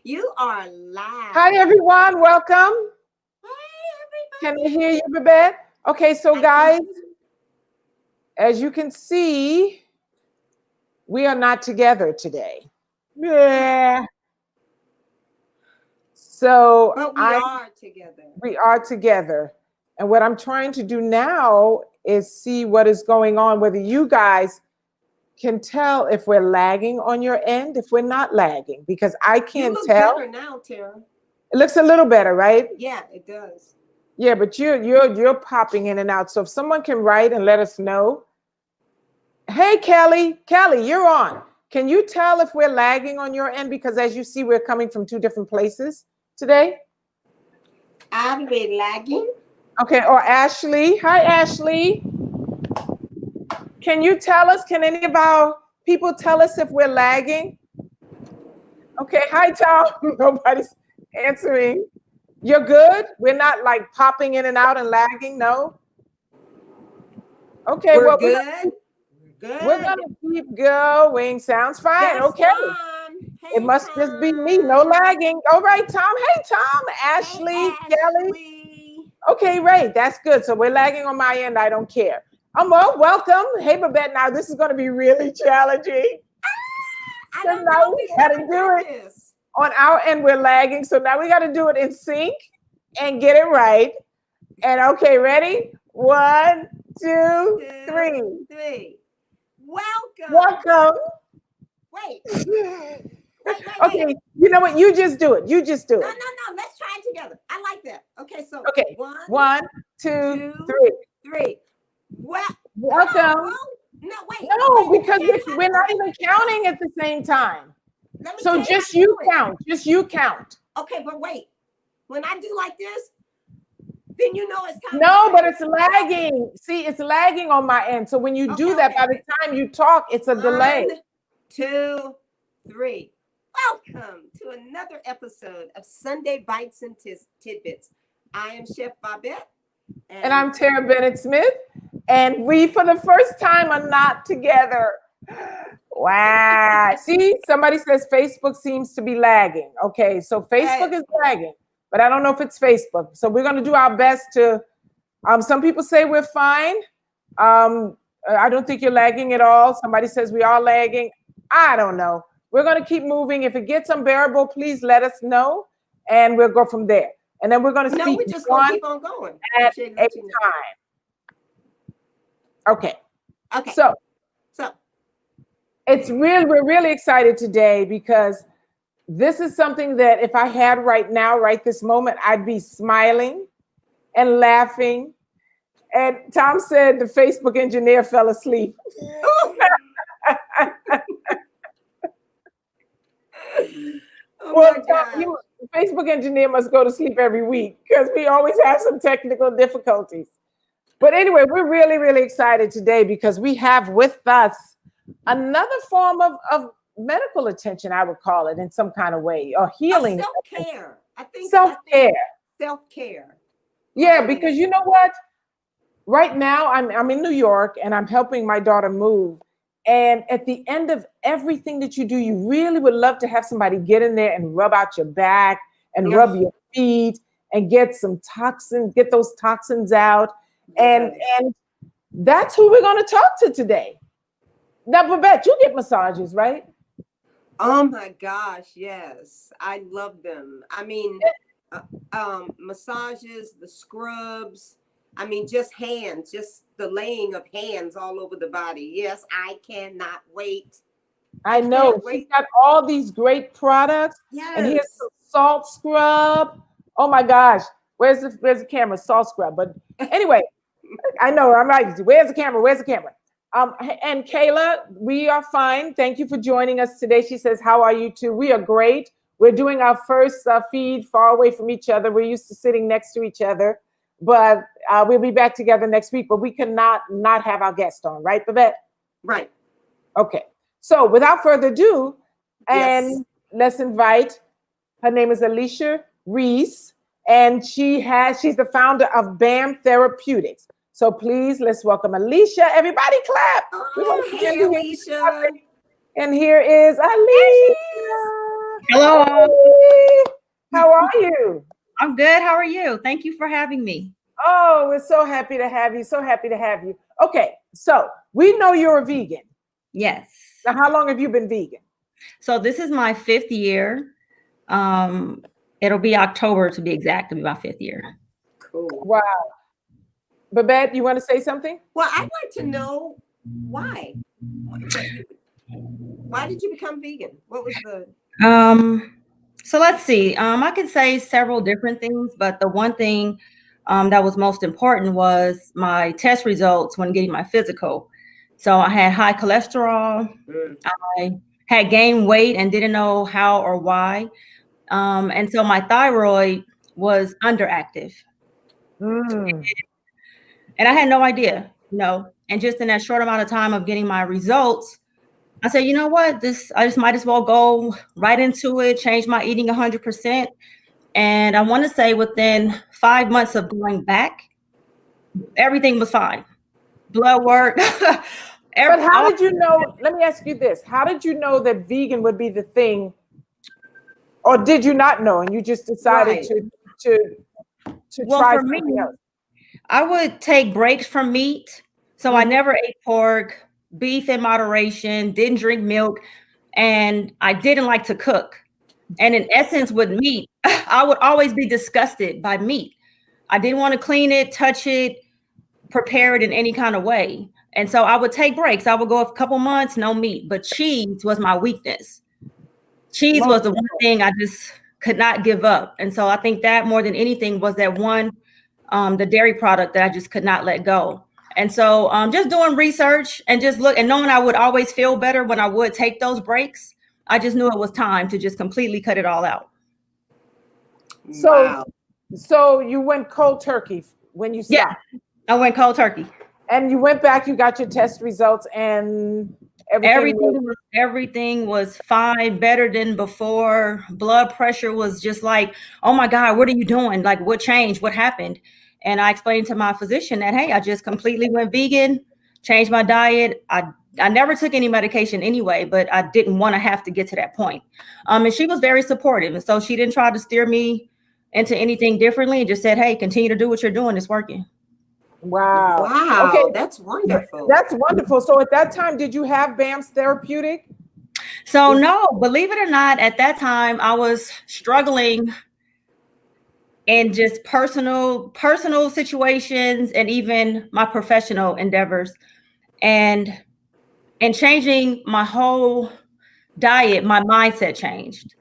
You are live. Hi, everyone. Welcome. Hi, Can I everybody. hear you, Babette? Okay, so guys, as you can see, we are not together today. Yeah. So But are together. We are together. And what I'm trying to do now is see what is going on, whether you guys can tell if we're lagging on your end, if we're not lagging, because I can't tell. Better now, Terrah. It looks a little better, right? Yeah, it does. Yeah, but you're popping in and out. So if someone can write and let us know. Hey, Kelly, you're on. Can you tell if we're lagging on your end? Because as you see, we're coming from two different places today. Are we lagging? Okay, or Ashley. Hi, Ashley. Can you tell us, can any of our people tell us if we're lagging? Okay, hi, Tom. Nobody's answering. You're good? We're not like popping in and out and lagging, no? Okay, we're good. We're gonna keep going. Sounds fine. That's okay. Hey, it must just be me. No lagging. All right, Tom. Hey, Tom. Ashley, Kelly. Okay, right. That's good. So we're lagging on my end. I don't care. Well, welcome. Hey, Babette. Now this is going to be really challenging. I don't know. We got to do it. On our end, we're lagging. So now we got to do it in sync and get it right. And okay, ready? 1, 2, 3. Welcome. Wait. Okay, you know what? You just do it. No. Let's try it together. I like that. Okay, so 1, 2, 3. Welcome. No, wait. No, because we're not even counting at the same time. So just you count. Just you count. Okay, but wait. When I do like this, then you know it's time. No, but it's lagging. See, it's lagging on my end. So when you do that, by the time you talk, it's a delay. 1, 2, 3. Welcome to another episode of Sunday Bites and Tidbits. I am Chef Babette. And I'm Terrah Bennett-Smith. And we, for the first time, are not together. Wow. See, somebody says Facebook seems to be lagging. Okay, so Facebook is lagging, but I don't know if it's Facebook. So we're going to do our best to, some people say we're fine. I don't think you're lagging at all. Somebody says we are lagging. I don't know. We're going to keep moving. If it gets unbearable, please let us know, and we'll go from there. And then we're going to speak. No, we're just going to keep on going at a time. Okay. So we're really excited today because this is something that if I had right this moment, I'd be smiling and laughing. And Tom said the Facebook engineer fell asleep. The Facebook engineer must go to sleep every week because we always have some technical difficulties. But anyway, we're really, really excited today because we have with us another form of medical attention, I would call it, in some kind of way, or healing. Self-care. I think self-care. Self-care. Yeah, because you know what? Right now, I'm in New York and I'm helping my daughter move. And at the end of everything that you do, you really would love to have somebody get in there and rub out your back and rub your feet and get those toxins out. And that's who we're going to talk to today. Now, Babette, you get massages, right? Oh my gosh, yes. I love them. I mean, massages, the scrubs, I mean, just the laying of hands all over the body. Yes, I cannot wait. I know. She's got all these great products. Yes. And here's some salt scrub. Oh my gosh. Where's the camera? Salt scrub. But anyway, I know. I'm right. Where's the camera? And Kayla, we are fine. Thank you for joining us today. She says, how are you two? We are great. We're doing our first feed far away from each other. We're used to sitting next to each other. But we'll be back together next week. But we cannot not have our guest on, right, Babette? Right. Okay. So without further ado, and let's invite, her name is Alisha Reese, and she's the founder of BAM Therapeutics. So please, let's welcome Alisha. Everybody clap. Hey, Alisha. And here is Alisha. Hello. Hi. How are you? I'm good. How are you? Thank you for having me. Oh, we're so happy to have you. So happy to have you. Okay, so we know you're a vegan. Yes. Now, how long have you been vegan? So this is my 5th year. It'll be October to be exact. It'll be my 5th year. Cool. Wow. Babette, you want to say something? Well, I'd like to know why. Why did you become vegan? What was the? So let's see. I could say several different things, but the one thing that was most important was my test results when getting my physical. So I had high cholesterol. I had gained weight and didn't know how or why. And so my thyroid was underactive. And I had no idea, and just in that short amount of time of getting my results, I said, you know what, I just might as well go right into it, change my eating 100%. And I want to say within 5 months of going back, everything was fine. Blood work. But how did you know? Let me ask you this. How did you know that vegan would be the thing? Or did you not know and you just decided to try something else? I would take breaks from meat. So I never ate pork, beef in moderation, didn't drink milk, and I didn't like to cook. And in essence, with meat, I would always be disgusted by meat. I didn't want to clean it, touch it, prepare it in any kind of way. And so I would take breaks. I would go a couple months, no meat, but cheese was my weakness. Cheese was the one thing I just could not give up. And so I think that more than anything was that one, the dairy product that I just could not let go. And so just doing research and just knowing I would always feel better when I would take those breaks, I just knew it was time to just completely cut it all out. So you went cold turkey when you stopped? Yeah, I went cold turkey. And you went back, you got your test results, and everything was fine, better than before. Blood pressure was just like, oh my God, what are you doing? Like, what changed? What happened? And I explained to my physician that, hey, I just completely went vegan, changed my diet. I never took any medication anyway, but I didn't want to have to get to that point. And she was very supportive. And so she didn't try to steer me into anything differently and just said, hey, continue to do what you're doing. It's working. Wow. Okay, that's wonderful. That's wonderful. So at that time, did you have BAM's therapeutic? So no, believe it or not, at that time I was struggling in just personal situations and even my professional endeavors, and changing my whole diet, my mindset changed.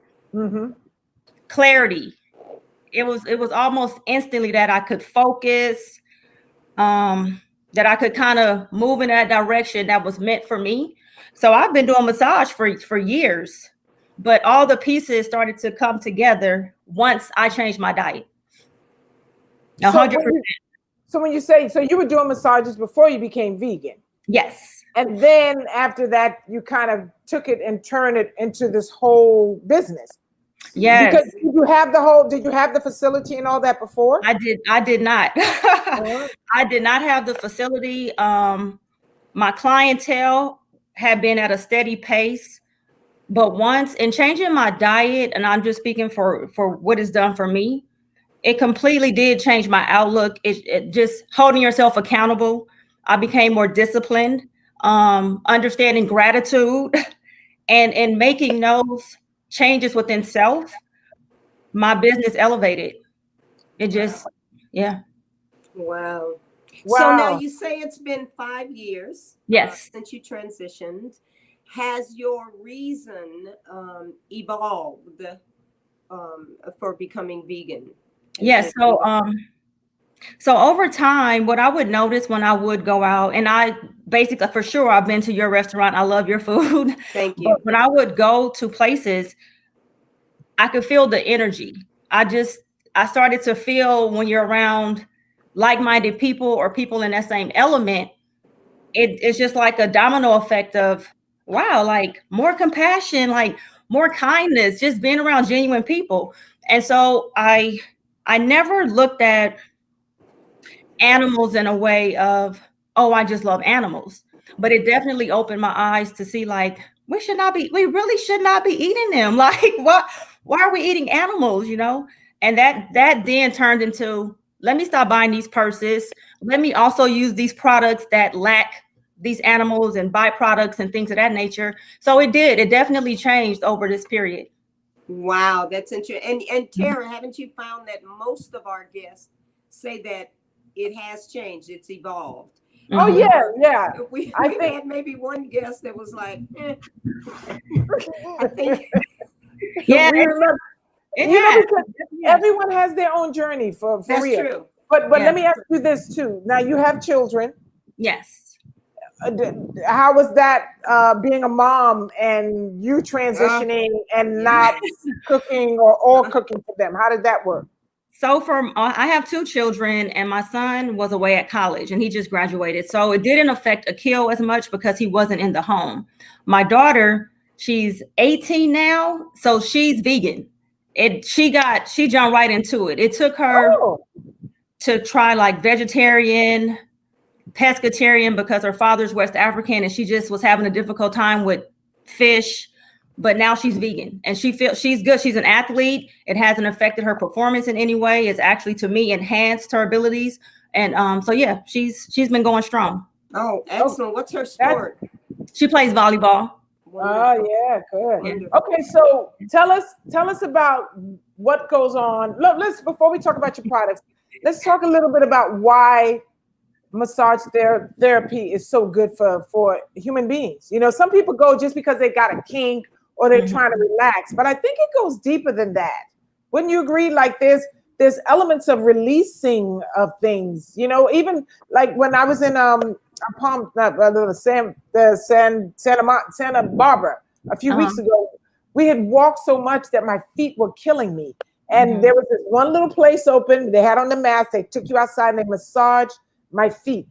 Clarity. It was almost instantly that I could focus, that I could kind of move in that direction that was meant for me. So I've been doing massage for years, but all the pieces started to come together once I changed my diet. 100%. So when you say, so you were doing massages before you became vegan? Yes. And then after that, you kind of took it and turned it into this whole business. Yes. Because did you have the facility and all that before? I did not. I did not have the facility. My clientele had been at a steady pace, but once in changing my diet, and I'm just speaking for what it's done for me, it completely did change my outlook. It just holding yourself accountable. I became more disciplined, understanding gratitude, and making those changes within self. My business elevated. It just, yeah. Wow. So now you say it's been 5 years. Yes. Since you transitioned. Has your reason evolved for becoming vegan? Yes. So over time, what I would notice when I would go out, and I basically, for sure, I've been to your restaurant. I love your food. Thank you. But when I would go to places, I could feel the energy. I started to feel when you're around like-minded people or people in that same element, it's just like a domino effect of, wow, like more compassion, like more kindness, just being around genuine people. And so I never looked at animals in a way of, oh, I just love animals. But it definitely opened my eyes to see, like, we really should not be eating them. Like, why are we eating animals, you know? And that then turned into, let me stop buying these purses. Let me also use these products that lack these animals and byproducts and things of that nature. So it definitely changed over this period. Wow, that's interesting. And Terrah, haven't you found that most of our guests say that it has changed, it's evolved? Oh yeah. We've had maybe one guest that was like, I think. Yeah, everyone has their own journey for that's real. True. But let me ask you this too. Now you have children. Yes. How was that being a mom and you transitioning and not cooking or all cooking for them? How did that work? So I have 2 children, and my son was away at college and he just graduated. So it didn't affect Akil as much because he wasn't in the home. My daughter, she's 18 now, so she's vegan. She jumped right into it. It took her to try like vegetarian, pescatarian, because her father's West African and she just was having a difficult time with fish. But now she's vegan and she feels she's good. She's an athlete. It hasn't affected her performance in any way. It's actually, to me, enhanced her abilities. And so yeah, she's been going strong. Oh, excellent. What's her sport? She plays volleyball. Wonderful. Oh yeah, good. Wonderful. Okay, so tell us about what goes on. Look, before we talk about your products, let's talk a little bit about why massage therapy is so good for human beings. You know, some people go just because they got a kink or they're trying to relax, but I think it goes deeper than that. Wouldn't you agree? Like there's elements of releasing of things, you know, even like when I was in Santa Barbara a few weeks ago, we had walked so much that my feet were killing me. And there was this one little place open, they had on the mat, they took you outside and they massaged my feet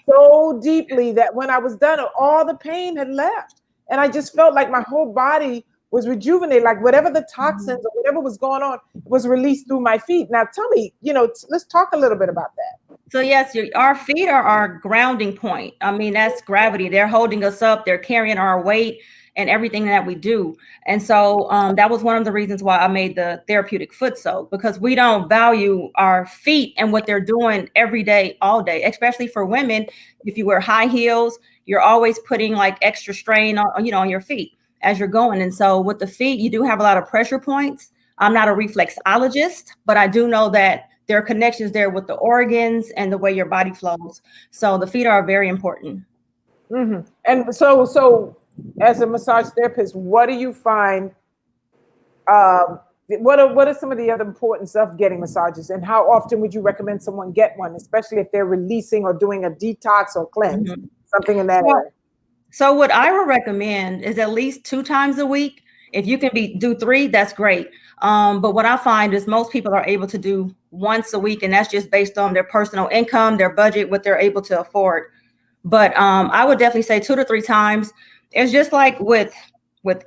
so deeply that when I was done, all the pain had left. And I just felt like my whole body was rejuvenated, like whatever the toxins or whatever was going on was released through my feet. Now tell me, you know, let's talk a little bit about that. So yes, our feet are our grounding point. I mean, that's gravity. They're holding us up. They're carrying our weight and everything that we do. And so that was one of the reasons why I made the therapeutic foot soak, because we don't value our feet and what they're doing every day, all day, especially for women. If you wear high heels, you're always putting like extra strain on your feet as you're going. And so with the feet, you do have a lot of pressure points. I'm not a reflexologist, but I do know that there are connections there with the organs and the way your body flows. So the feet are very important. And so as a massage therapist, what do you find? What are some of the other importance of getting massages, and how often would you recommend someone get one, especially if they're releasing or doing a detox or cleanse, something in that area? So what I would recommend is at least 2 times a week. If you can do 3, that's great. But what I find is most people are able to do once a week, and that's just based on their personal income, their budget, what they're able to afford. But I would definitely say 2 to 3 times. It's just like with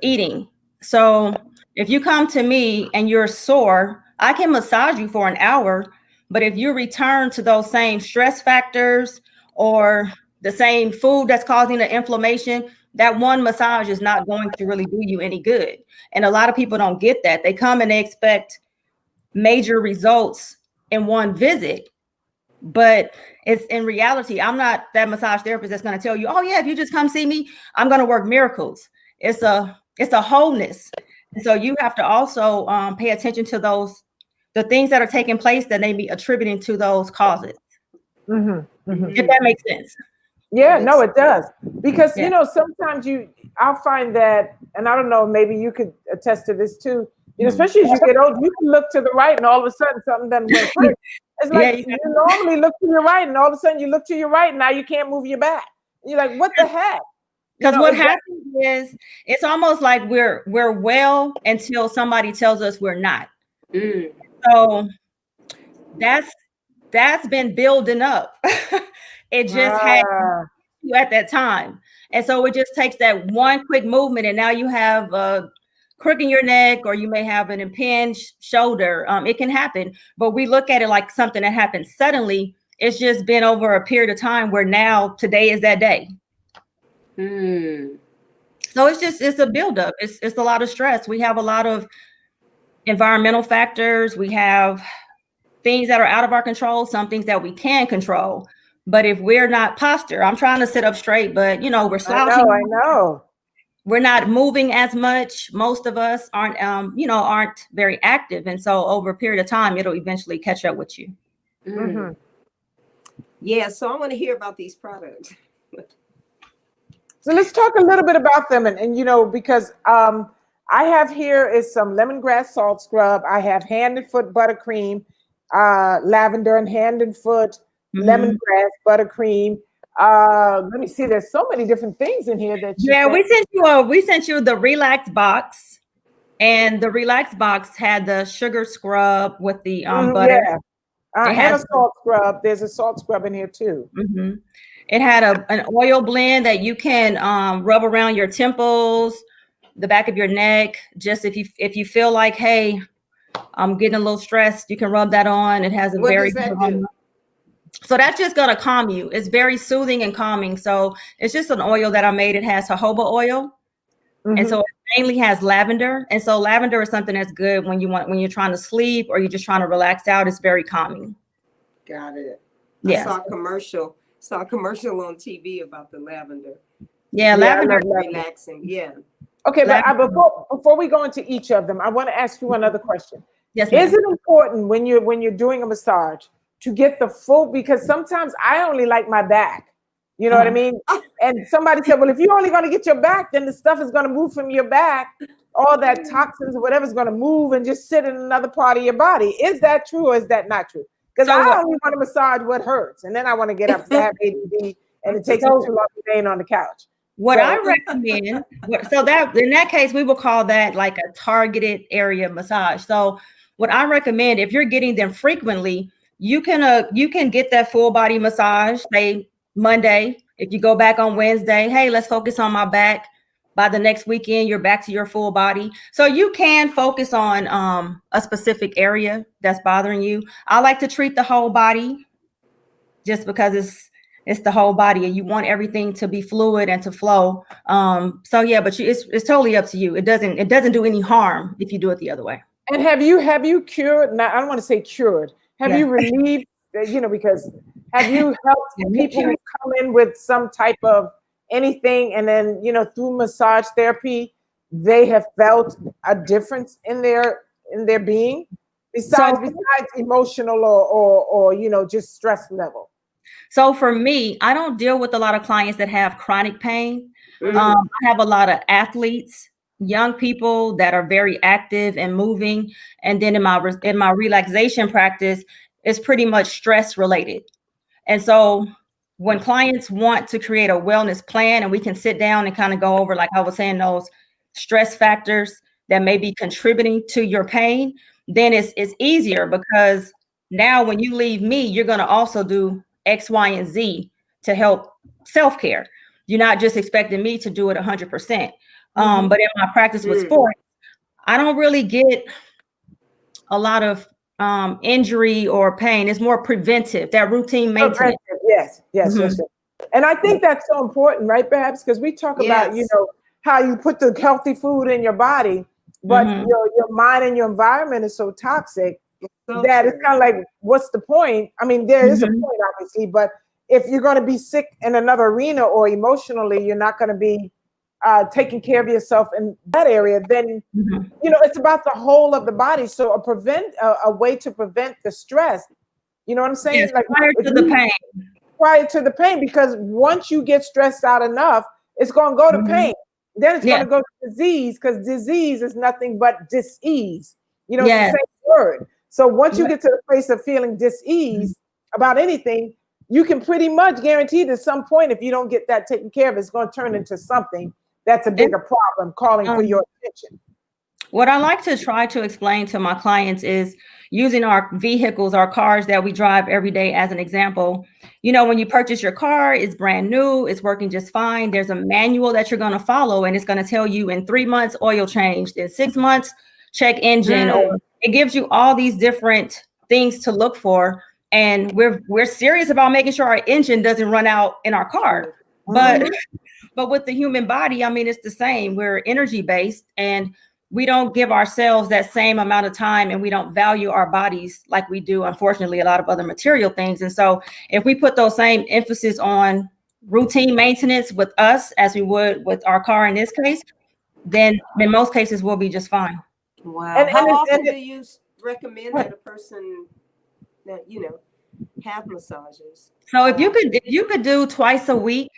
eating. So if you come to me and you're sore, I can massage you for an hour. But if you return to those same stress factors or the same food that's causing the inflammation, that one massage is not going to really do you any good. And a lot of people don't get that. They come and they expect major results in one visit. But it's in reality, I'm not that massage therapist that's going to tell you, oh yeah, if you just come see me, I'm going to work miracles. It's a wholeness. And so you have to also pay attention to the things that are taking place that may be attributing to those causes. If that makes sense. Yeah, no, it does. Because, you know, sometimes I'll find that, and I don't know, maybe you could attest to this too, you know, especially as you get old, you can look to the right and all of a sudden something doesn't work right. It's like you normally look to your right and all of a sudden you look to your right and now you can't move your back. You're like, what the heck? Because what happens is it's almost like we're well until somebody tells us we're not. So that's been building up. It just had you at that time. And so it just takes that one quick movement and now you have a crook in your neck, or you may have an impinged shoulder. It can happen, but we look at it like something that happened suddenly. It's just been over a period of time where now today is that day. So it's a buildup. It's a lot of stress. We have a lot of environmental factors. We have things that are out of our control, some things that we can control. But if we're not posture, I'm trying to sit up straight, but we're slouching. I know. We're not moving as much. Most of us aren't very active. And so over a period of time, it'll eventually catch up with you. Mm-hmm. Yeah, so I want to hear about these products. So let's talk a little bit about them. And because I have here is some lemongrass salt scrub. I have hand and foot buttercream, lavender and hand and foot, lemongrass buttercream. Let me see. There's so many different things in here that we sent you the Relax box, and the Relax box had the sugar scrub with the butter. Yeah. And a salt scrub. There's a salt scrub in here too. Mm-hmm. It had an oil blend that you can rub around your temples, the back of your neck. Just if you feel like, hey, I'm getting a little stressed, you can rub that on. It has a very good aroma. So that's just going to calm you. It's very soothing and calming. So it's just an oil that I made. It has jojoba oil. Mm-hmm. And so it mainly has lavender. And so lavender is something that's good when you're trying to sleep or you're just trying to relax out. It's very calming. Got it. Yeah. I saw a commercial on TV about the lavender. Yeah, lavender is relaxing. Yeah. Okay, but before we go into each of them, I want to ask you another question. Yes, ma'am. Is it important when you're doing a massage to get the full, because sometimes I only like my back, you know what I mean? And somebody said, well, if you're only going to get your back, then the stuff is going to move from your back. All that toxins or whatever is going to move and just sit in another part of your body. Is that true or is that not true? Because I only want to massage what hurts. And then I want to get up to have ADD and it takes me too long to stay on the couch. I recommend, so that in that case, we will call that like a targeted area massage. So what I recommend, if you're getting them frequently, you can get that full body massage, say Monday. If you go back on Wednesday, hey, let's focus on my back. By the next weekend, you're back to your full body. So you can focus on a specific area that's bothering you. I like to treat the whole body just because it's the whole body and you want everything to be fluid and to flow. So yeah, but it's totally up to you. It doesn't do any harm if you do it the other way. And have you cured? Now, I don't want to say cured. Have you relieved, because have you helped people who come in with some type of anything and then, through massage therapy, they have felt a difference in their being besides emotional or just stress level? So for me, I don't deal with a lot of clients that have chronic pain. I have a lot of athletes, young people that are very active and moving. And then in my relaxation practice, it's pretty much stress related. And so when clients want to create a wellness plan and we can sit down and kind of go over, like I was saying, those stress factors that may be contributing to your pain, then it's easier because now when you leave me, you're going to also do X, Y, and Z to help self-care. You're not just expecting me to do it 100%. But in my practice with sports, I don't really get a lot of injury or pain. It's more preventive, that routine maintenance. Yes. And I think that's so important, right, Babs? Because we talk about, how you put the healthy food in your body, but your mind and your environment is so toxic that it's kind of like, what's the point? I mean, there is a point, obviously, but if you're going to be sick in another arena or emotionally, you're not going to be taking care of yourself in that area, then, it's about the whole of the body. So a way to prevent the stress, you know what I'm saying? Yes, like prior to the pain, because once you get stressed out enough, it's going to go to pain. Then it's going to go to disease, because disease is nothing but dis-ease. It's the same word. So once you get to the place of feeling dis-ease about anything, you can pretty much guarantee that at some point, if you don't get that taken care of, it's going to turn into something that's a bigger problem calling for your attention. What I like to try to explain to my clients is using our vehicles, our cars that we drive every day as an example. When you purchase your car, it's brand new, it's working just fine. There's a manual that you're going to follow, and it's going to tell you in 3 months, oil changed, in 6 months, check engine. Or it gives you all these different things to look for. And we're serious about making sure our engine doesn't run out in our car. But but with the human body, I mean, it's the same. We're energy based, and we don't give ourselves that same amount of time, and we don't value our bodies like we do, unfortunately, a lot of other material things. And so if we put those same emphasis on routine maintenance with us as we would with our car in this case, then in most cases we'll be just fine. Wow. How often do you recommend that a person that, have massages? So if you could do twice a week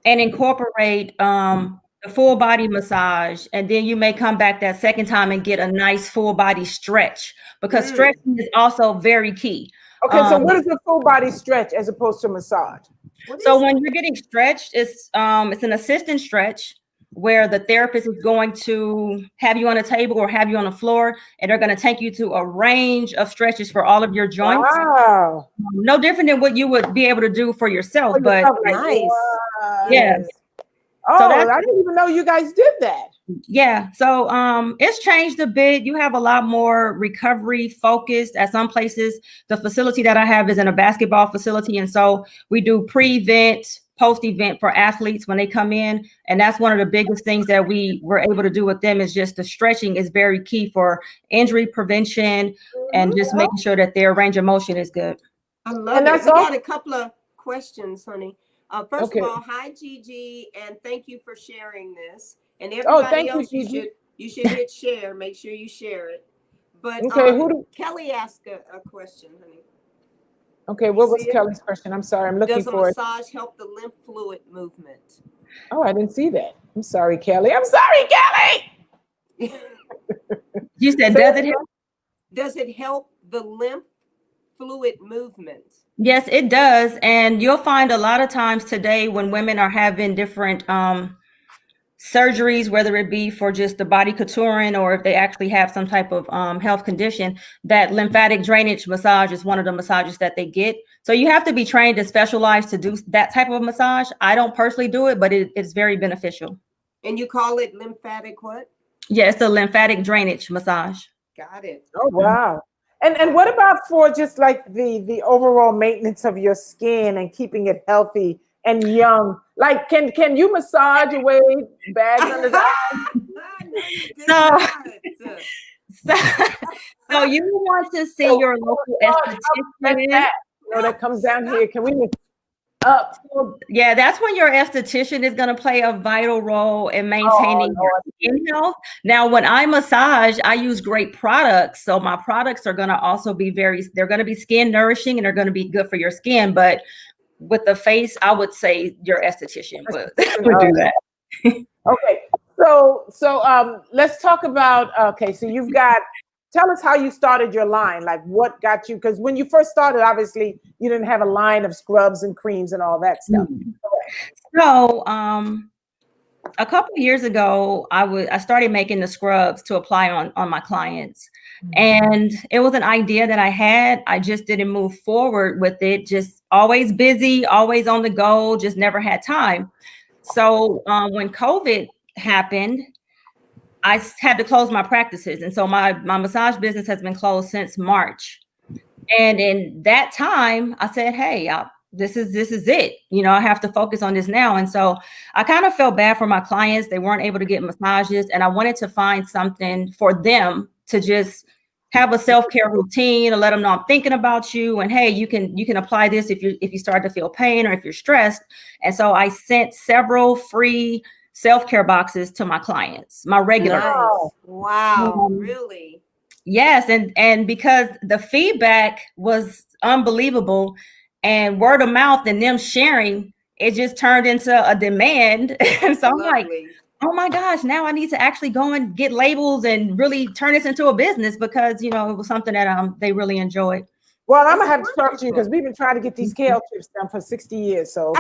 and incorporate the full body massage, and then you may come back that second time and get a nice full body stretch, because stretching is also very key. Okay, so what is a full body stretch as opposed to massage? So when you're getting stretched, it's an assistant stretch where the therapist is going to have you on a table or have you on the floor, and they're going to take you to a range of stretches for all of your joints. Wow. No different than what you would be able to do for yourself, but nice. Yeah. Oh, so I didn't even know you guys did that. Yeah. So it's changed a bit. You have a lot more recovery focused at some places. The facility that I have is in a basketball facility. And so we do pre-event, post-event for athletes when they come in. And that's one of the biggest things that we were able to do with them, is just the stretching is very key for injury prevention and just making sure that their range of motion is good. I love it. We got a couple of questions, honey. First of all, hi, Gigi, and thank you for sharing this. And everybody else, you should hit share. Make sure you share it. But Kelly asked a question, honey. Okay, what was Kelly's question? I'm sorry, I'm looking for it. Does a massage help the lymph fluid movement? Oh, I didn't see that. I'm sorry, Kelly. I'm sorry, Kelly. You said, does it help the lymph fluid movement? Yes, it does. And you'll find a lot of times today when women are having different surgeries, whether it be for just the body contouring or if they actually have some type of health condition, that lymphatic drainage massage is one of the massages that they get. So you have to be trained and specialized to do that type of massage. I don't personally do it, but it's very beneficial. And you call it lymphatic what? Yeah, it's a lymphatic drainage massage. Got it. Oh, wow. And what about for just like the overall maintenance of your skin and keeping it healthy and young? Like, can you massage away bags under the So you want to see your local esthetician? That comes down here. Can we up? Yeah, that's when your esthetician is going to play a vital role in maintaining your skin health. Now, when I massage, I use great products. So my products are going to also be they're going to be skin nourishing and they're going to be good for your skin. But with the face, I would say your esthetician would do that. Okay. So let's talk about, so you've got, tell us how you started your line, like what got you, because when you first started, obviously you didn't have a line of scrubs and creams and all that stuff. So a couple of years ago, I started making the scrubs to apply on my clients. And it was an idea that I had. I just didn't move forward with it. Just always busy, always on the go, just never had time. So when COVID happened, I had to close my practices. And so my massage business has been closed since March. And in that time, I said, hey, this is it. I have to focus on this now. And so I kind of felt bad for my clients. They weren't able to get massages. And I wanted to find something for them to just have a self-care routine and let them know I'm thinking about you. And hey, you can apply this if you start to feel pain or if you're stressed. And so I sent several free self-care boxes to my clients, my regular. Nice. Wow, really? Yes. And because the feedback was unbelievable and word of mouth and them sharing, it just turned into a demand. And so I'm like, oh my gosh, now I need to actually go and get labels and really turn this into a business because, it was something that they really enjoyed. Well, I'm going to have to talk to you because we've been trying to get these kale chips done for 60 years. So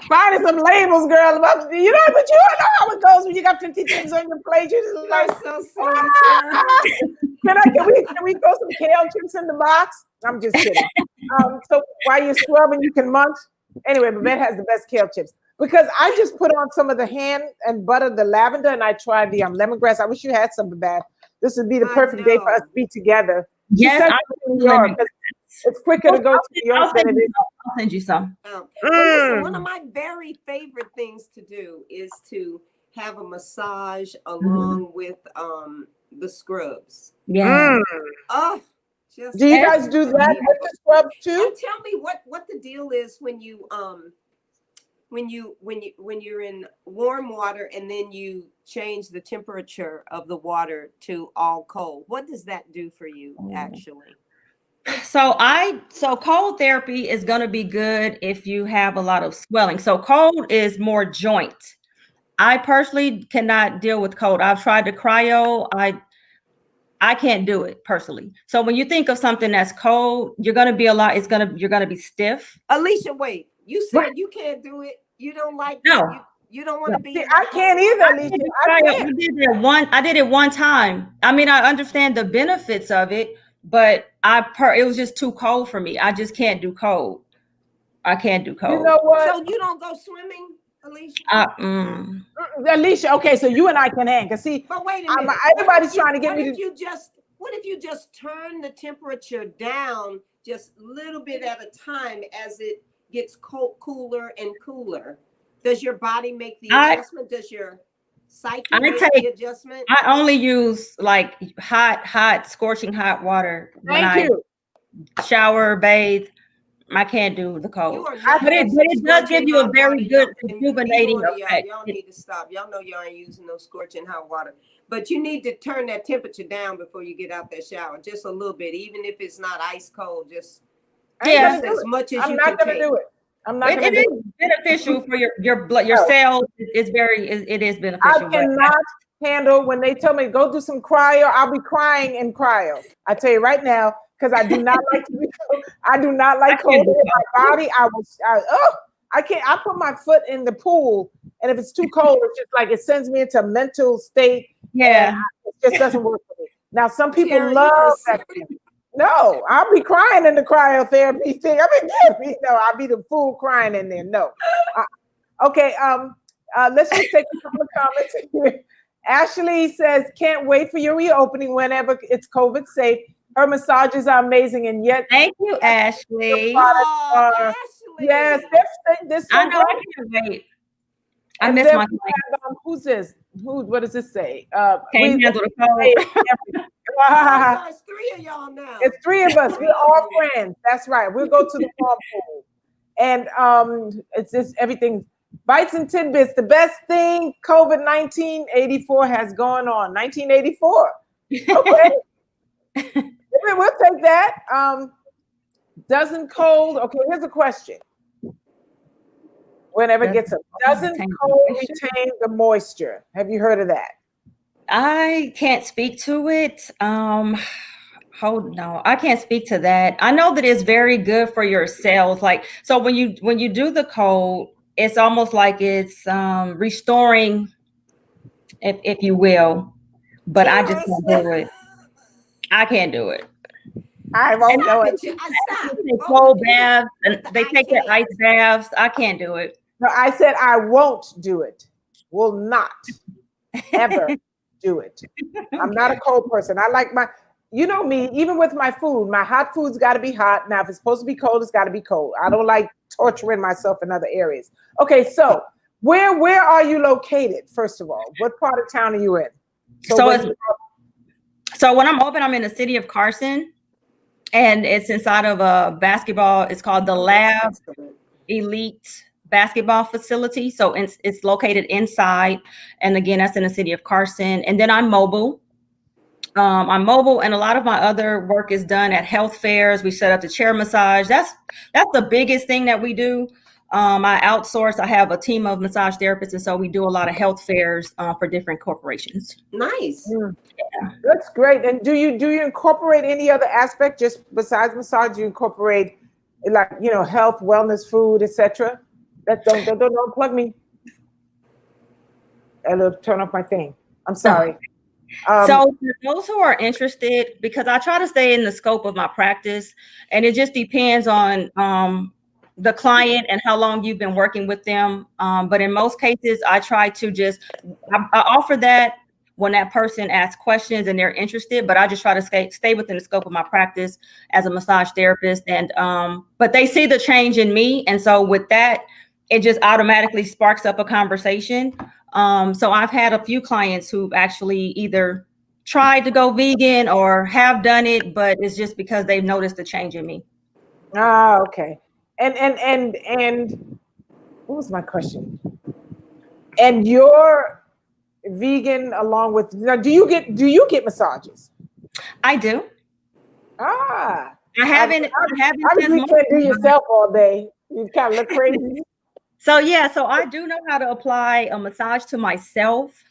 finding some labels, girl. But you know how it goes when you got 50 things on your plate. You're just like, so silly. Can we throw some kale chips in the box? I'm just kidding. So while you're scrubbing, you can munch. Anyway, Babette has the best kale chips because I just put on some of the hand and butter, the lavender, and I tried the lemongrass. I wish you had some, Babette. This would be the perfect day for us to be together. Yes, in New York. It's quicker to go to New York than it is. I'll send you some. Well, listen, one of my very favorite things to do is to have a massage along with the scrubs. Yeah. Oh, do you guys do that with the scrubs too? And tell me what the deal is when you're in warm water and then you change the temperature of the water to all cold. What does that do for you actually? So cold therapy is going to be good if you have a lot of swelling. So cold is more joint. I personally cannot deal with cold. I've tried to cryo. I can't do it personally. So when you think of something that's cold, you're going to be you're going to be stiff. Alisha, wait, you said you can't do it. You don't like you don't want to be. I can't either, Alisha. I did it one time. I mean, I understand the benefits of it, but it was just too cold for me. I just can't do cold. I can't do cold. You know what? So you don't go swimming, Alisha? Alisha, okay, so you and I can hang. Cause see, but wait a minute. Everybody's trying to get me to. What if you just turn the temperature down just a little bit at a time as it gets cooler and cooler? Does your body make the adjustment? Does your psyche make the adjustment? I only use like hot, scorching hot water when I shower, bathe. I can't do the cold. But it does give you a very good rejuvenating effect. Y'all need to stop. Y'all know y'all ain't using no scorching hot water. But you need to turn that temperature down before you get out that shower. Just a little bit. Even if it's not ice cold, just as much as you can take. I'm not going to do it. It is beneficial for your blood, your cells. It is beneficial. I cannot handle when they tell me go do some cryo. I'll be crying in cryo. I tell you right now, because I do not like I do not like cold in my body. I can't. I put my foot in the pool, and if it's too cold, it's just like it sends me into a mental state. Yeah, it just doesn't work for me. Now, some people love that. No, I'll be crying in the cryotherapy thing. I'll be the fool crying in there. No. Okay. Let's just take a couple of comments here. Ashley says, can't wait for your reopening whenever it's COVID safe. Her massages are amazing, and yet thank you, Ashley. Ashley. Yes, this so I know. I can't wait. I miss my client. Who's this? What does this say? Can't handle the cold. It's three of y'all now. It's three of us. We're all friends. That's right. We'll go to the farm pool. And it's just everything. Bites and tidbits. The best thing COVID-19 84 has gone on. 1984. Okay. We'll take that. Doesn't cold. Okay, here's a question. Whenever it gets up. Doesn't cold retain the moisture? Have you heard of that? I can't speak to it. No, I can't speak to that. I know that it's very good for your cells. Like, so when you do the cold, it's almost like it's restoring, if you will. But I just can't do it. I can't do it. I won't do it. They cold baths and they take their ice baths. I can't do it. No, I said I won't do it. Will not ever do it. I'm not a cold person. I like you know me, even with my food, my hot food's got to be hot. Now, if it's supposed to be cold, it's got to be cold. I don't like torturing myself in other areas. Okay, so where are you located, first of all? What part of town are you in? So when I'm open, I'm in the city of Carson, and it's inside of a basketball. It's called the Lab Elite Basketball Facility. So it's located inside. And again, that's in the city of Carson. And then I'm mobile. I'm mobile, and a lot of my other work is done at health fairs. We set up the chair massage. That's the biggest thing that we do. I outsource. I have a team of massage therapists, and so we do a lot of health fairs for different corporations. Nice. Yeah. That's great. And do you incorporate any other aspect just besides massage? You incorporate like health, wellness, food, etc. That don't plug me. I'll turn off my thing. I'm sorry. So for those who are interested, because I try to stay in the scope of my practice, and it just depends on the client and how long you've been working with them. But in most cases, I try to I offer that when that person asks questions and they're interested, but I just try to stay within the scope of my practice as a massage therapist. And but they see the change in me. And so with that, it just automatically sparks up a conversation. So I've had a few clients who've actually either tried to go vegan or have done it, but it's just because they've noticed the change in me. Ah, okay. And what was my question? And you're vegan along with, now, do you get massages? I do. Ah. I haven't you can't do yourself all day. You kind of look crazy. So I do know how to apply a massage to myself,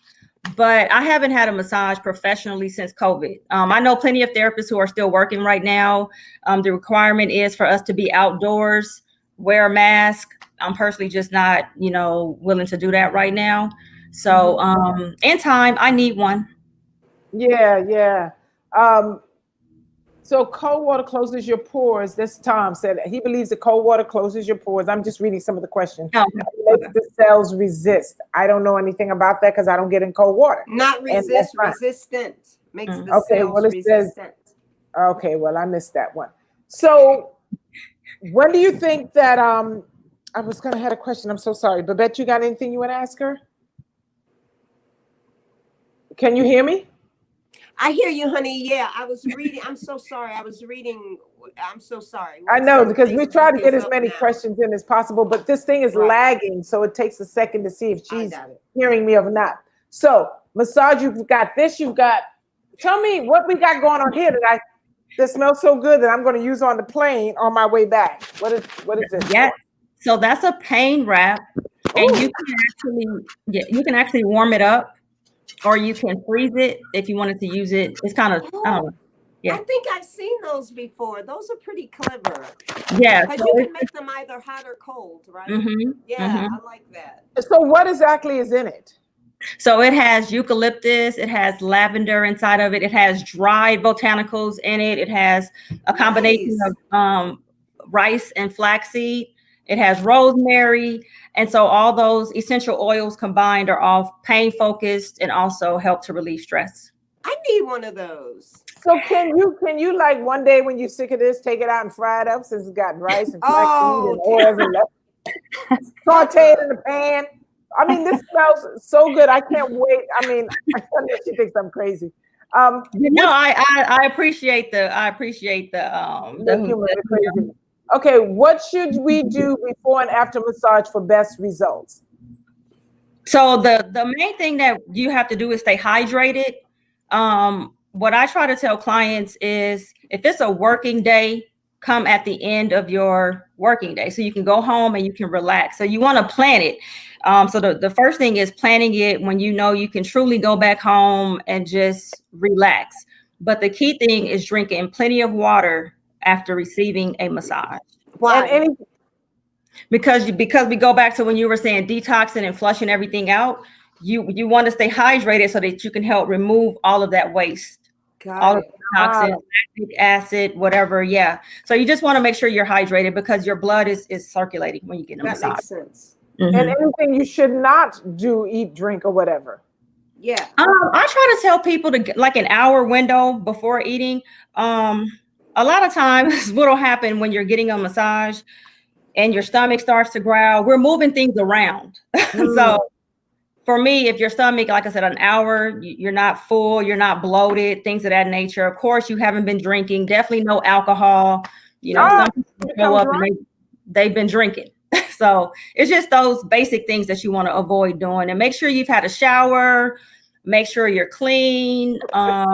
but I haven't had a massage professionally since COVID. I know plenty of therapists who are still working right now. The requirement is for us to be outdoors, wear a mask. I'm personally just not, willing to do that right now. So in time, I need one. Yeah. So cold water closes your pores. This Tom said he believes that cold water closes your pores. I'm just reading some of the questions. Oh, makes the cells resist. I don't know anything about that because I don't get in cold water. Not resistant. Makes the cells resistant. Okay, well, I missed that one. So when do you think that I was gonna have a question. I'm so sorry. Babette, you got anything you want to ask her? Can you hear me? I hear you, honey. Yeah, I was reading. I'm so sorry. I was reading. I'm so sorry. I know, because we try to get as many questions in as possible, but this thing is lagging, so it takes a second to see if she's hearing me or not. So, massage, you've got this, tell me what we got going on here that smells so good that I'm going to use on the plane on my way back. What is this? Yeah. So that's a pain wrap, and you can actually warm it up, or you can freeze it if you wanted to use it. It's kind of, I don't know. Yeah. I think I've seen those before. Those are pretty clever. Yeah. Because you can make them either hot or cold, right? Mm-hmm, yeah, I like that. So what exactly is in it? So it has eucalyptus, it has lavender inside of it, it has dried botanicals in it, it has a combination of rice and flaxseed, it has rosemary, and so all those essential oils combined are all pain focused and also help to relieve stress. I need one of those. So can you like one day when you're sick of this, take it out and fry it up since it's got rice and flaxseed and oils and saute it in the pan? I mean, this smells so good. I can't wait. I mean, she thinks I'm crazy. I appreciate the humor. Okay, what should we do before and after massage for best results? So the main thing that you have to do is stay hydrated. What I try to tell clients is if it's a working day, come at the end of your working day so you can go home and you can relax. So you want to plan it. So the first thing is planning it when you know you can truly go back home and just relax. But the key thing is drinking plenty of water after receiving a massage. Why? Because we go back to when you were saying detoxing and flushing everything out. You want to stay hydrated so that you can help remove all of that waste. All of the toxins, lactic acid, whatever. Yeah. So you just want to make sure you're hydrated because your blood is circulating when you get a massage. That makes sense. Mm-hmm. And anything you should not do, eat, drink, or whatever. Yeah. I try to tell people to get like an hour window before eating. A lot of times what'll happen when you're getting a massage and your stomach starts to growl, we're moving things around. So for me, if your stomach, like I said, an hour, you're not full, you're not bloated, things of that nature. Of course, you haven't been drinking, definitely no alcohol. Some people go up and they've been drinking. So it's just those basic things that you want to avoid doing. And make sure you've had a shower, make sure you're clean. Yeah,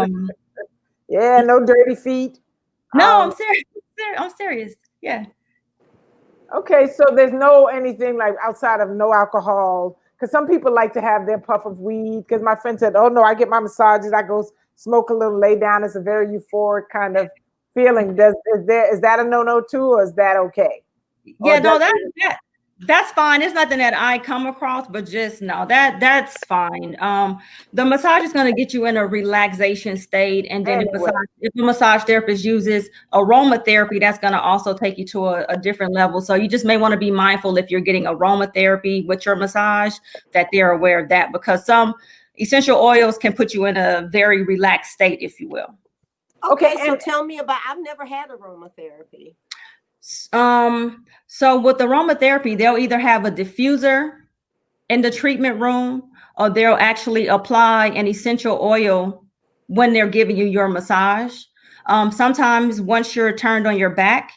no dirty feet. No, I'm serious. I'm serious. Yeah. Okay, so there's no anything like outside of no alcohol. Because some people like to have their puff of weed. Because my friend said, oh, no, I get my massages. I go smoke a little, lay down. It's a very euphoric kind of feeling. Is that a no-no too, or is that okay? Yeah, no, that's fine. It's nothing that I come across, but just no, that's fine. The massage is going to get you in a relaxation state. And then if a massage therapist uses aromatherapy, that's going to also take you to a different level. So you just may want to be mindful if you're getting aromatherapy with your massage that they're aware of that, because some essential oils can put you in a very relaxed state, if you will. Okay, so tell me about, I've never had aromatherapy. So with aromatherapy, they'll either have a diffuser in the treatment room, or they'll actually apply an essential oil when they're giving you your massage. Sometimes once you're turned on your back,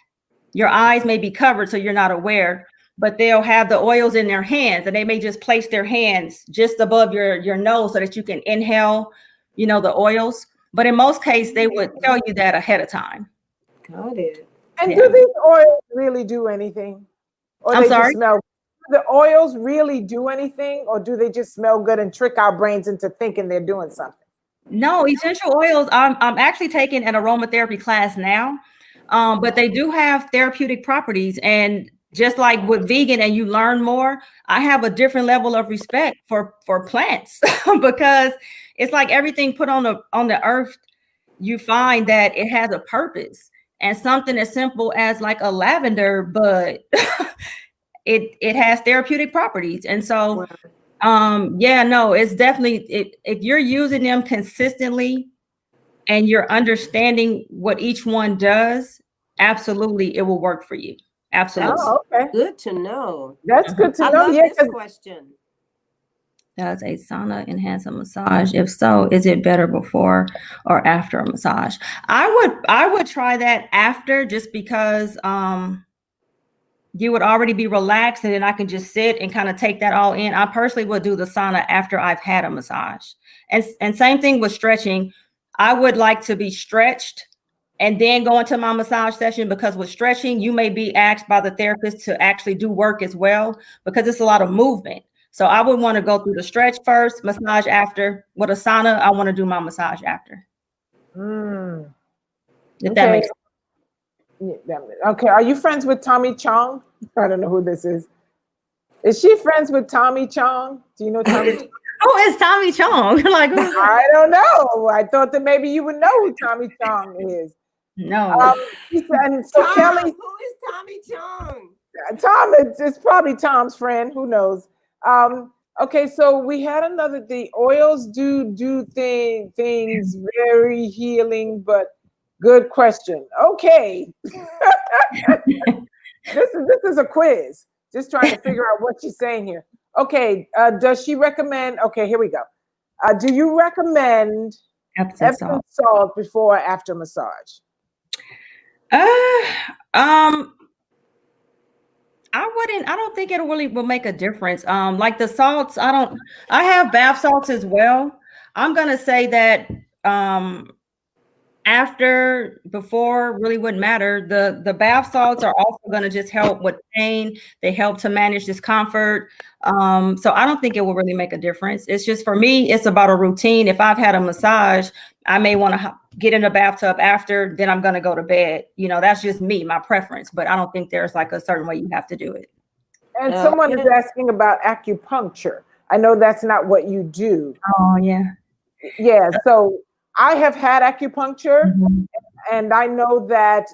your eyes may be covered so you're not aware, but they'll have the oils in their hands, and they may just place their hands just above your nose so that you can inhale, the oils. But in most cases, they would tell you that ahead of time. Got it. And do these oils really do anything? Or I'm they sorry? just smell? Do the oils really do anything, or do they just smell good and trick our brains into thinking they're doing something? No, essential oils. I'm actually taking an aromatherapy class now, but they do have therapeutic properties. And just like with vegan, and you learn more, I have a different level of respect for plants because it's like everything put on the earth. You find that it has a purpose, and something as simple as like a lavender bud, it has therapeutic properties. And so, it's definitely, if you're using them consistently and you're understanding what each one does, absolutely, it will work for you. Absolutely. Oh, okay. Good to know. That's good to know. I love this question. Does a sauna enhance a massage? If so, is it better before or after a massage? I would try that after, just because you would already be relaxed, and then I can just sit and kind of take that all in. I personally would do the sauna after I've had a massage. And same thing with stretching. I would like to be stretched and then go into my massage session, because with stretching, you may be asked by the therapist to actually do work as well, because it's a lot of movement. So I would want to go through the stretch first, massage after. With a sauna, I want to do my massage after. If that makes sense. Okay, are you friends with Tommy Chong? I don't know who this is. Is she friends with Tommy Chong? Do you know Tommy Chong? Who is Tommy Chong? Like, I don't know. I thought that maybe you would know who Tommy Chong is. No. And so Tom, Kelly, who is Tommy Chong? Tom, it's probably Tom's friend. Who knows? Okay, so we had another. The oils do things very healing, but good question. Okay. This is a quiz. Just trying to figure out what she's saying here. Okay, does she recommend? Okay, here we go. Do you recommend Epsom salt before or after massage? I don't think it really will make a difference. Like the salts, I have bath salts as well. I'm gonna say that before really wouldn't matter. The bath salts are also going to just help with pain. They help to manage discomfort. So I don't think it will really make a difference. It's just, for me, it's about a routine. If I've had a massage, I may want to get in the bathtub after, then I'm going to go to bed. That's just me, my preference, but I don't think there's like a certain way you have to do it. And someone is asking about acupuncture. I know that's not what you do. Oh, yeah. Yeah. So I have had acupuncture, and I know that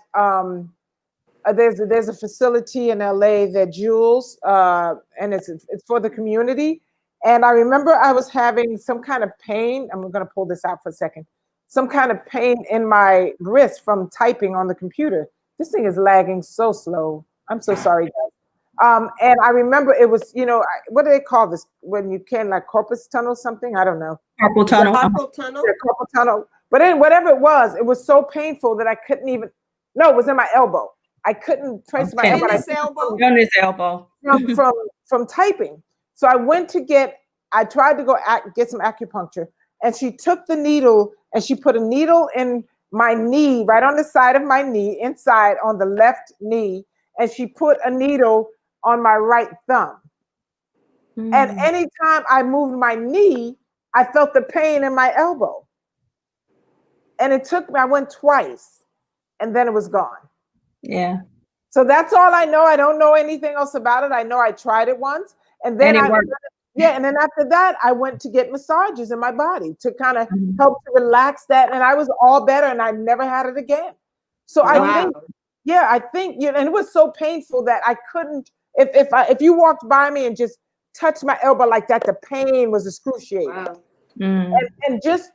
there's a facility in LA that Jules, and it's for the community. And I remember I was having some kind of pain. I'm going to pull this out for a second. Some kind of pain in my wrist from typing on the computer. This thing is lagging so slow. I'm so sorry, guys. And I remember it was, what do they call this when you can, like corpus tunnel something? I don't know. Carpal tunnel. Carpal tunnel. Yeah, carpal tunnel. But then whatever it was so painful that I couldn't even. No, it was in my elbow. I couldn't trace my elbow. On his elbow. From typing. So I tried to go get some acupuncture, and she took the needle and she put a needle in my knee, right on the side of my knee, inside on the left knee, and she put a needle on my right thumb. And anytime I moved my knee, I felt the pain in my elbow. And I went twice, and then it was gone. Yeah. So that's all I know. I don't know anything else about it. I know I tried it once, and then and then after that, I went to get massages in my body to kind of help to relax that, and I was all better, and I never had it again. So I think, and it was so painful that I couldn't. If you walked by me and just touched my elbow like that, the pain was excruciating. Wow. And just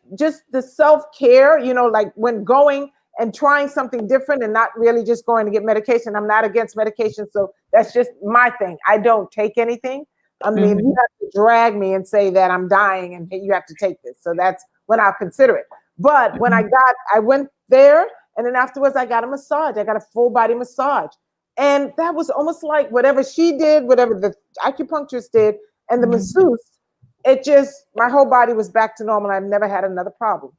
the self-care, you know, like when going and trying something different and not really just going to get medication. I'm not against medication, so that's just my thing. I don't take anything. I mean, you have to drag me and say that I'm dying and you have to take this. So that's when I'll consider it. But when I went there, and then afterwards I got a massage. I got a full body massage. And that was almost like whatever she did, whatever the acupuncturist did, and the masseuse, it just, my whole body was back to normal. I've never had another problem.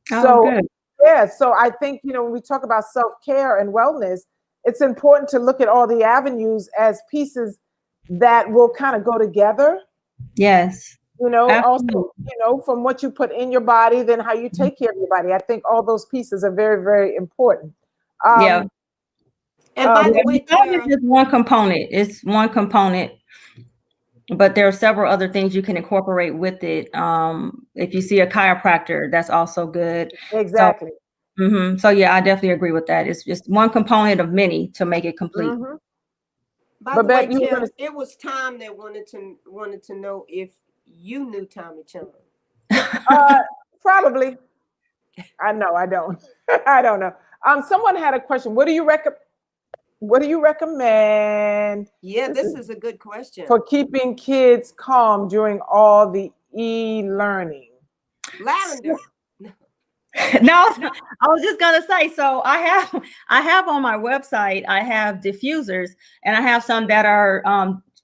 So I think, you know, when we talk about self-care and wellness, it's important to look at all the avenues as pieces that will kind of go together. Yes. You know, absolutely. Also, you know, from what you put in your body, then how you take care of your body. I think all those pieces are very, very important. And by the way, Terrah, it's one component. It's one component. But there are several other things you can incorporate with it. If you see a chiropractor, that's also good. Exactly. So yeah, I definitely agree with that. It's just one component of many to make it complete. By the way, Terrah, it was Tom that wanted to know if you knew Tommy Chong. Probably. I know. I don't. I don't know. Someone had a question. What do you recommend? Yeah, this is a good question. For keeping kids calm during all the e-learning. Lavender. No, I was just gonna say, so I have on my website, I have diffusers, and I have some that are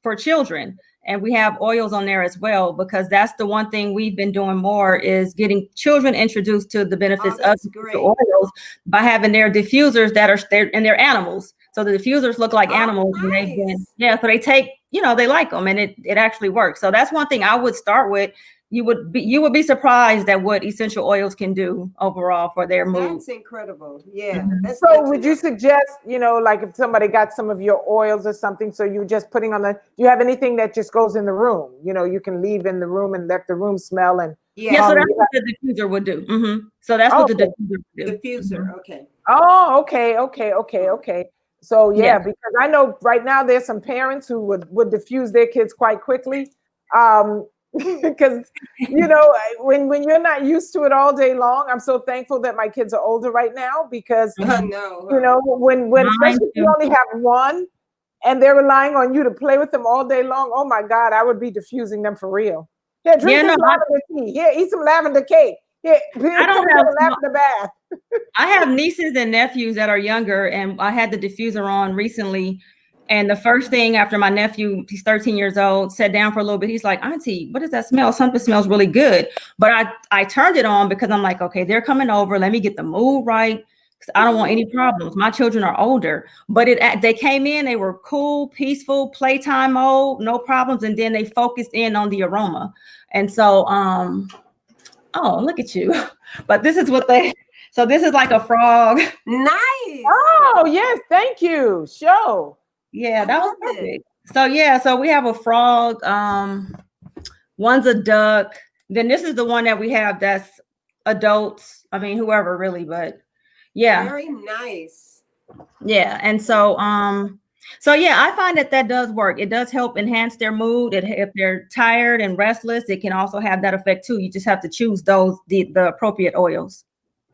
for children, and we have oils on there as well, because that's the one thing we've been doing more is getting children introduced to the benefits of the oils by having their diffusers that are there, and they're animals. So the diffusers look like animals, and they've been, so they take, you know, they like them, and it actually works. So that's one thing I would start with. You would be surprised at what essential oils can do overall for their mood. That's incredible. Yeah. So would you suggest, you know, like if somebody got some of your oils or something, so you just putting on do you have anything that just goes in the room? You know, you can leave in the room and let the room smell and. Yeah, so that's what the diffuser would do. So that's what the diffuser would do. Diffuser, okay. Oh, okay. So yeah, because I know right now there's some parents who would diffuse their kids quite quickly. Because, you know, when you're not used to it all day long, I'm so thankful that my kids are older right now, because, you know, when especially if you only have one and they're relying on you to play with them all day long, oh my God, I would be diffusing them for real. Yeah, drink this lavender tea. Yeah, eat some lavender cake. Yeah, I don't have a lavender bath. I have nieces and nephews that are younger, and I had the diffuser on recently. And the first thing after my nephew, he's 13 years old, sat down for a little bit. He's like, Auntie, what does that smell? Something smells really good. But I turned it on because I'm like, okay, they're coming over. Let me get the mood right, because I don't want any problems. My children are older. But they came in, they were cool, peaceful, playtime mode, no problems. And then they focused in on the aroma. And so, oh, look at you. But this is what so this is like a frog. Nice. Oh, yes. Thank you. Show. Yeah, that was perfect. So yeah, so we have a frog. One's a duck. Then this is the one that we have that's adults. I mean, whoever really, but yeah. Very nice. Yeah, and so yeah, I find that does work. It does help enhance their mood. If they're tired and restless, it can also have that effect too. You just have to choose the appropriate oils.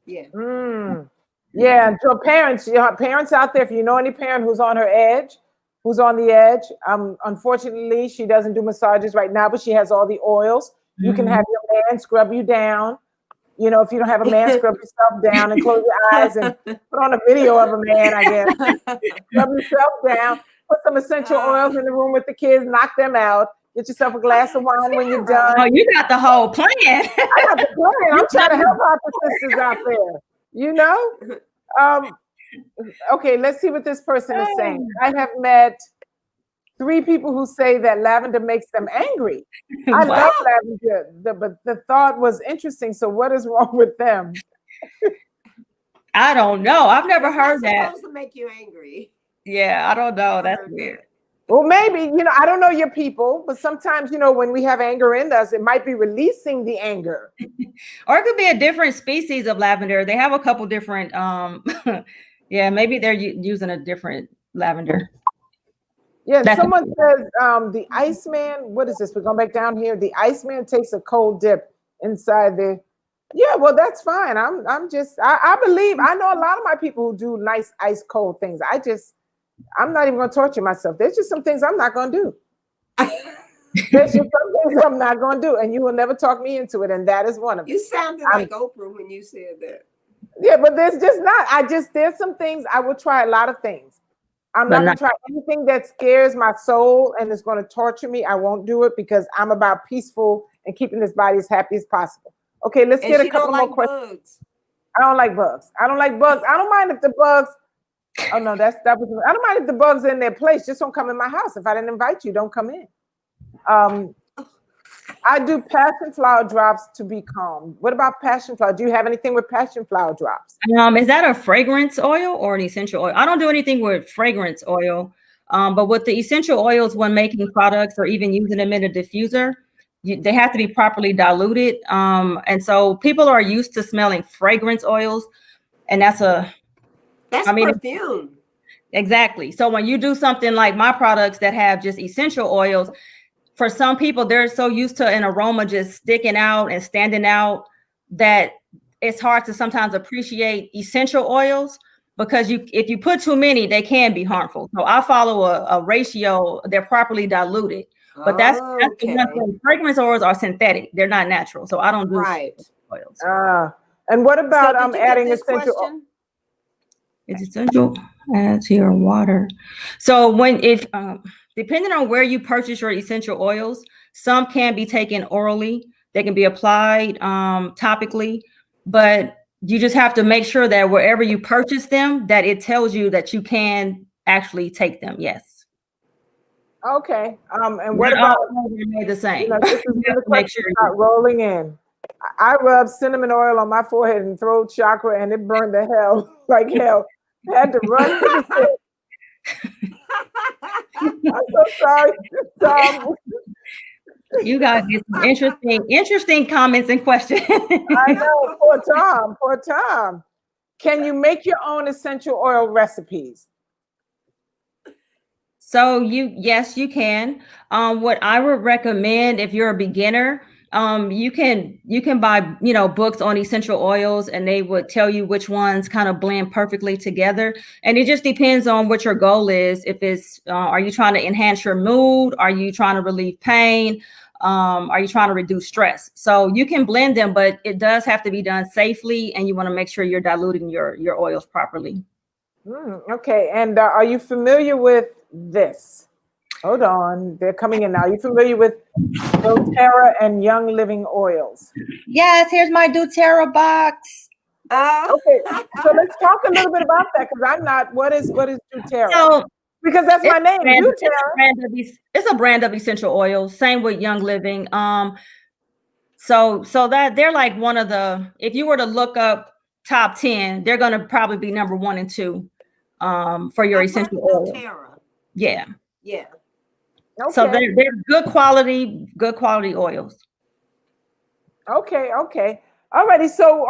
Yeah. Yeah. So parents out there, if you know any parent who's on the edge, unfortunately, she doesn't do massages right now, but she has all the oils. You can have your man scrub you down. You know, if you don't have a man, scrub yourself down and close your eyes and put on a video of a man, I guess. Scrub yourself down, put some essential oils in the room with the kids, knock them out. Get yourself a glass of wine when you're done. Oh, you got the whole plan. I got the plan. I'm trying to help out the sisters out there. You know? Okay, let's see what this person is saying. I have met 3 people who say that lavender makes them angry. I love lavender, but the thought was interesting. So what is wrong with them? I don't know. I've never heard that. It's supposed to make you angry. Yeah, I don't know. That's weird. Well, maybe, you know, I don't know your people, but sometimes, you know, when we have anger in us, it might be releasing the anger. Or it could be a different species of lavender. They have a couple different, yeah, maybe they're using a different lavender. Yeah, someone says the Iceman, what is this? We're going back down here. The Iceman takes a cold dip inside there. Yeah, well, that's fine. I believe, I know a lot of my people who do nice ice cold things. I'm not even going to torture myself. There's just some things I'm not going to do. There's just some things I'm not going to do, and you will never talk me into it, and that is one of them. You sounded like Oprah when you said that. Yeah, but there's just not. There's some things I will try, a lot of things. I'm not going to try anything that scares my soul and is going to torture me. I won't do it because I'm about peaceful and keeping this body as happy as possible. Okay, let's get a couple more questions. Bugs. I don't like bugs. I don't mind if the bugs. Oh no, that was. I don't mind if the bugs are in their place. Just don't come in my house. If I didn't invite you, don't come in. I do passion flower drops to be calm. What about passion flower? Do you have anything with passion flower drops? Is that a fragrance oil or an essential oil? I don't do anything with fragrance oil, but with the essential oils, when making products or even using them in a diffuser, they have to be properly diluted. And so people are used to smelling fragrance oils, and that's perfume. Exactly. So when you do something like my products that have just essential oils, for some people, they're so used to an aroma just sticking out and standing out that it's hard to sometimes appreciate essential oils, because if you put too many, they can be harmful. So I follow a ratio. They're properly diluted. But that's the one thing. Fragrance oils are synthetic. They're not natural. So I don't do oils. And what about adding essential oil? It's essential. Add to your water. So depending on where you purchase your essential oils, some can be taken orally. They can be applied topically, but you just have to make sure that wherever you purchase them, that it tells you that you can actually take them. Yes. Okay. And what about made the same? This is the question about rolling in. I rub cinnamon oil on my forehead and throat chakra, and it burned the hell like hell. I had to run to the I'm so sorry. You guys get some interesting comments and questions. I know, poor Tom. Can you make your own essential oil recipes? So yes, you can. What I would recommend if you're a beginner, you can buy, books on essential oils, and they would tell you which ones kind of blend perfectly together. And it just depends on what your goal is. If it's, are you trying to enhance your mood? Are you trying to relieve pain? Are you trying to reduce stress? So you can blend them, but it does have to be done safely, and you want to make sure you're diluting your oils properly. Okay. And are you familiar with this? Hold on, they're coming in now. Are you familiar with doTERRA and Young Living oils? Yes, here's my doTERRA box. Okay, so let's talk a little bit about that, because I'm not. What is doTERRA? So, because that's my name, doTERRA. It's a brand of essential oils. Same with Young Living. So that they're like one of the. If you were to look up top 10, they're going to probably be number 1 and 2 for your essential oil. Yeah. Yeah. Okay. So they're good quality oils. Okay. Alrighty. So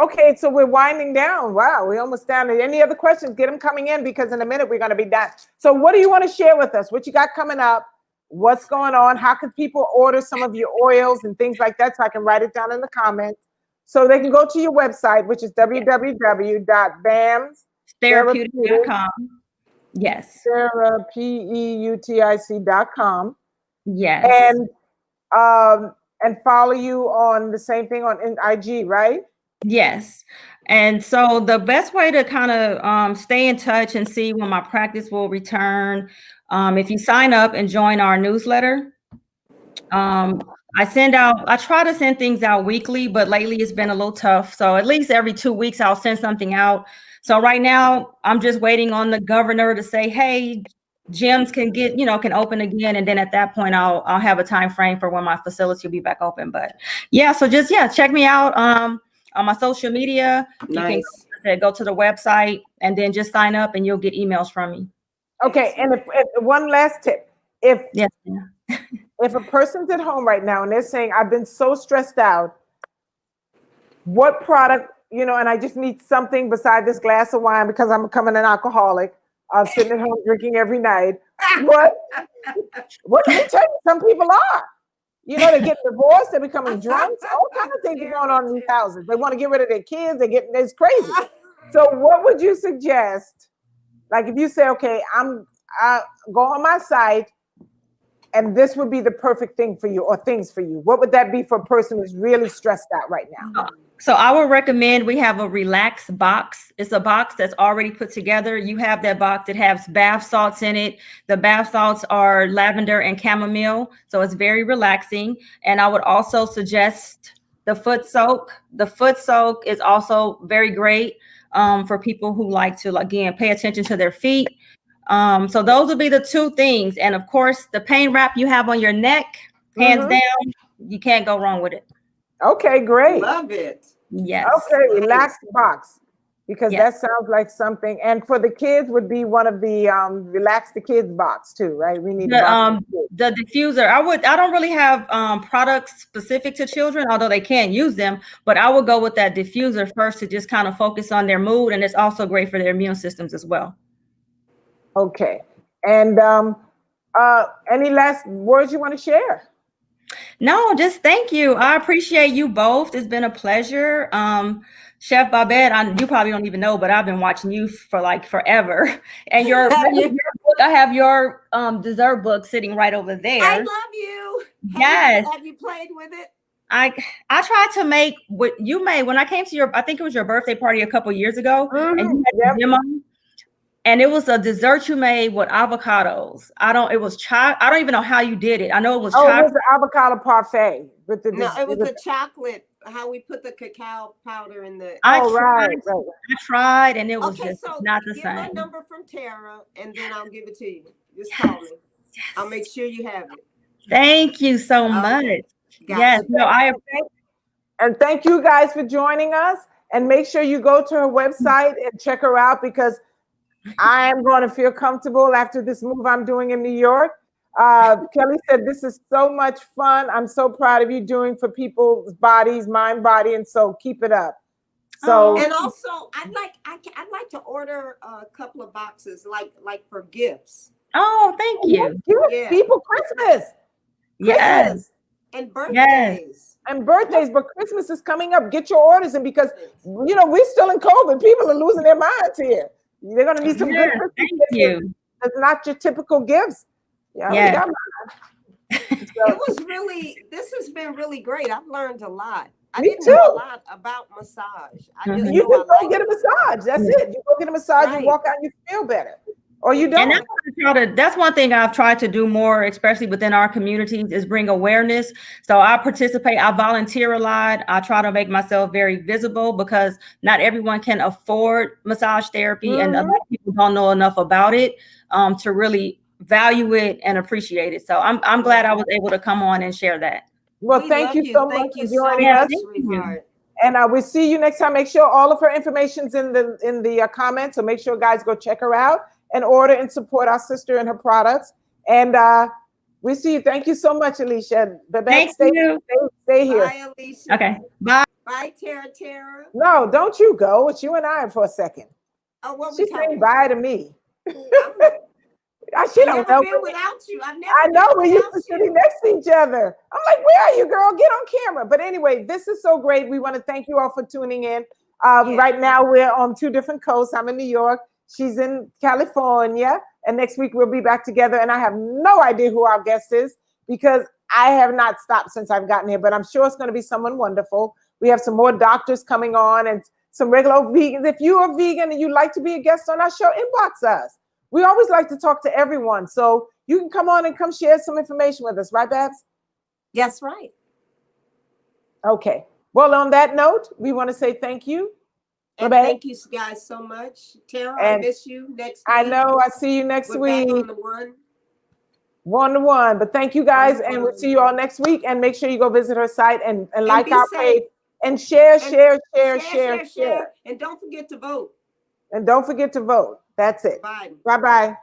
we're winding down. Wow, we're almost down. Any other questions? Get them coming in, because in a minute we're going to be done. So what do you want to share with us? What you got coming up? What's going on? How can people order some of your oils and things like that, so I can write it down in the comments? So they can go to your website, which is www.bamstherapeutic.com. Yes. therapeutic.com. Yes. And follow you on the same thing on IG, right? Yes. And so the best way to kind of stay in touch and see when my practice will return, if you sign up and join our newsletter, I try to send things out weekly, but lately it's been a little tough. So at least every 2 weeks, I'll send something out. So right now I'm just waiting on the governor to say, hey, gyms can open again. And then at that point, I'll have a time frame for when my facility will be back open. But yeah, so just, check me out on my social media. Nice. You can go to the website and then just sign up, and you'll get emails from me. Okay. And if one last tip, if a person's at home right now and they're saying, I've been so stressed out, what product, and I just need something beside this glass of wine because I'm becoming an alcoholic. I'm sitting at home drinking every night. What do you take? Some people are. They're getting divorced, they're becoming drunks, all kinds of things are going on in these houses. They want to get rid of their kids, it's crazy. So what would you suggest? Like if you say, okay, I go on my site and this would be the perfect thing for you or things for you, what would that be for a person who's really stressed out right now? So I would recommend we have a relax box. It's a box that's already put together. You have that box that has bath salts in it. The bath salts are lavender and chamomile. So it's very relaxing. And I would also suggest the foot soak. The foot soak is also very great for people who like to, again, pay attention to their feet. So those would be the two things. And of course, the pain wrap you have on your neck, hands down, you can't go wrong with it. Okay, great. Love it. Yes. Okay, relaxed box, because that sounds like something. And for the kids would be one of the relax the kids box too, right? We need the diffuser. I don't really have products specific to children, although they can use them, but I would go with that diffuser first to just kind of focus on their mood, and it's also great for their immune systems as well. Okay. And any last words you want to share? No, just thank you. I appreciate you both. It's been a pleasure. Chef Babette, you probably don't even know, but I've been watching you for like forever. And your book, I have your dessert book sitting right over there. I love you. Yes. Have you played with it? I tried to make what you made when I came to I think it was your birthday party a couple years ago, and you had a demo. And it was a dessert you made with avocados. I don't even know how you did it. I know it was chocolate. It was the avocado parfait. It was the chocolate, how we put the cacao powder in the... I tried, and it was just not the same. Get my number from Terrah, and then I'll give it to you. Just call me. Yes. I'll make sure you have it. Thank you so much. Yes. And thank you guys for joining us. And make sure you go to her website and check her out, because I am going to feel comfortable after this move I'm doing in New York. Kelly said, this is so much fun. I'm so proud of you doing for people's bodies, mind, body, and soul. Keep it up. So, and also, I'd like to order a couple of boxes, like for gifts. Oh, thank you. Give people Christmas. Yes. And birthdays. And birthdays, but Christmas is coming up. Get your orders in, because we're still in COVID. People are losing their minds here. They're going to need some good Christmas gifts. It's not your typical gifts. It was this has been really great. I've learned a lot. I didn't know a lot about massage. You just go get a massage. That's it. You go get a massage, you walk out, and you feel better. Or you don't. And that's one thing I've tried to do more, especially within our communities, is bring awareness. So I participate, I volunteer a lot. I try to make myself very visible, because not everyone can afford massage therapy, and a lot of people don't know enough about it to really value it and appreciate it. So I'm glad I was able to come on and share that. Well, thank you so much for joining us. And we'll see you next time. Make sure all of her information's in the comments. So make sure guys go check her out and order and support our sister and her products. And we see you. Thank you so much, Alisha. Thank you. Stay here. Bye, Alisha. Okay. Bye. Bye, Terrah. No, don't you go. It's you and I for a second. Oh, what She's saying bye to me. She don't know. Been without you. I know, we used to sitting next to each other. I'm like, where are you, girl? Get on camera. But anyway, this is so great. We want to thank you all for tuning in. Right now, we're on 2 different coasts. I'm in New York. She's in California. And next week, we'll be back together. And I have no idea who our guest is, because I have not stopped since I've gotten here. But I'm sure it's going to be someone wonderful. We have some more doctors coming on and some regular vegans. If you are vegan and you'd like to be a guest on our show, inbox us. We always like to talk to everyone. So you can come on and come share some information with us. Right, Babs? Yes, right. Okay. Well, on that note, we want to say thank you. And thank you guys so much. Terrah, I miss you next week. I know. I see you next week. Back on the 1-to-1. But thank you guys. And we'll see you all next week. And make sure you go visit her site and like our page. And share. And don't forget to vote. That's it. Bye-bye.